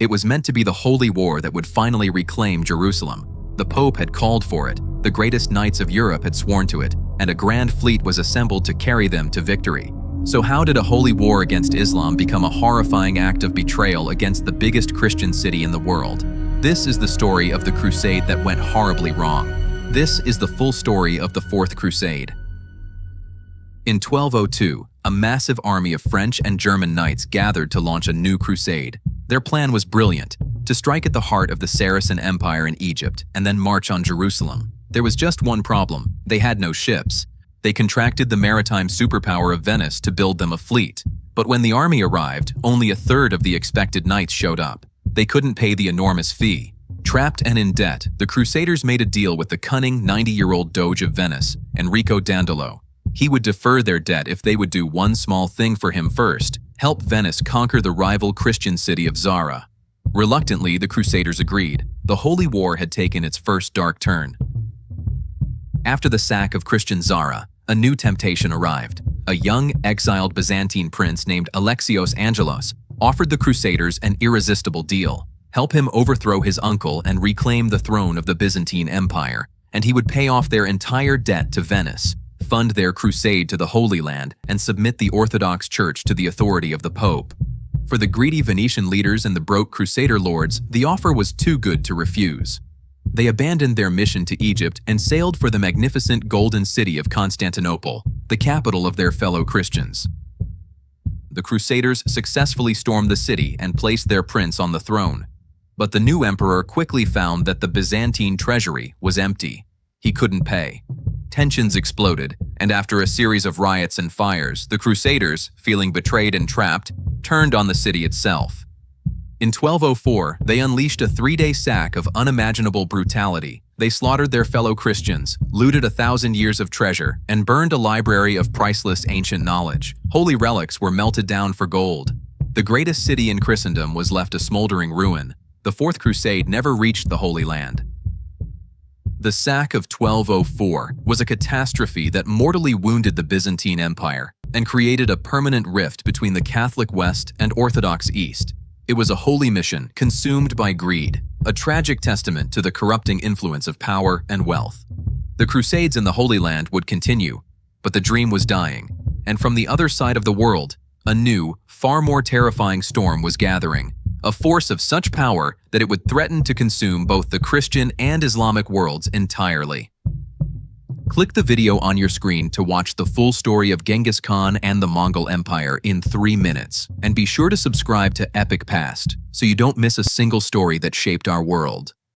It was meant to be the holy war that would finally reclaim Jerusalem. The Pope had called for it, the greatest knights of Europe had sworn to it, and a grand fleet was assembled to carry them to victory. So how did a holy war against Islam become a horrifying act of betrayal against the biggest Christian city in the world? This is the story of the crusade that went horribly wrong. This is the full story of the Fourth Crusade. In 1202, a massive army of French and German knights gathered to launch a new crusade. Their plan was brilliant, to strike at the heart of the Saracen Empire in Egypt and then march on Jerusalem. There was just one problem: they had no ships. They contracted the maritime superpower of Venice to build them a fleet. But when the army arrived, only a third of the expected knights showed up. They couldn't pay the enormous fee. Trapped and in debt, the Crusaders made a deal with the cunning 90-year-old Doge of Venice, Enrico Dandolo. He would defer their debt if they would do one small thing for him first: help Venice conquer the rival Christian city of Zara. Reluctantly, the Crusaders agreed. The Holy War had taken its first dark turn. After the sack of Christian Zara, a new temptation arrived. A young, exiled Byzantine prince named Alexios Angelos offered the Crusaders an irresistible deal: help him overthrow his uncle and reclaim the throne of the Byzantine Empire, and he would pay off their entire debt to Venice, fund their crusade to the Holy Land, and submit the Orthodox Church to the authority of the Pope. For the greedy Venetian leaders and the broke Crusader lords, the offer was too good to refuse. They abandoned their mission to Egypt and sailed for the magnificent golden city of Constantinople, the capital of their fellow Christians. The Crusaders successfully stormed the city and placed their prince on the throne. But the new emperor quickly found that the Byzantine treasury was empty. He couldn't pay. Tensions exploded, and after a series of riots and fires, the Crusaders, feeling betrayed and trapped, turned on the city itself. In 1204, they unleashed a 3-day sack of unimaginable brutality. They slaughtered their fellow Christians, looted 1,000 years of treasure, and burned a library of priceless ancient knowledge. Holy relics were melted down for gold. The greatest city in Christendom was left a smoldering ruin. The Fourth Crusade never reached the Holy Land. The sack of 1204 was a catastrophe that mortally wounded the Byzantine Empire and created a permanent rift between the Catholic West and Orthodox East. It was a holy mission consumed by greed, a tragic testament to the corrupting influence of power and wealth. The Crusades in the Holy Land would continue, but the dream was dying, and from the other side of the world, a new, far more terrifying storm was gathering, a force of such power that it would threaten to consume both the Christian and Islamic worlds entirely. Click the video on your screen to watch the full story of Genghis Khan and the Mongol Empire in 3 minutes, and be sure to subscribe to Epic Past so you don't miss a single story that shaped our world.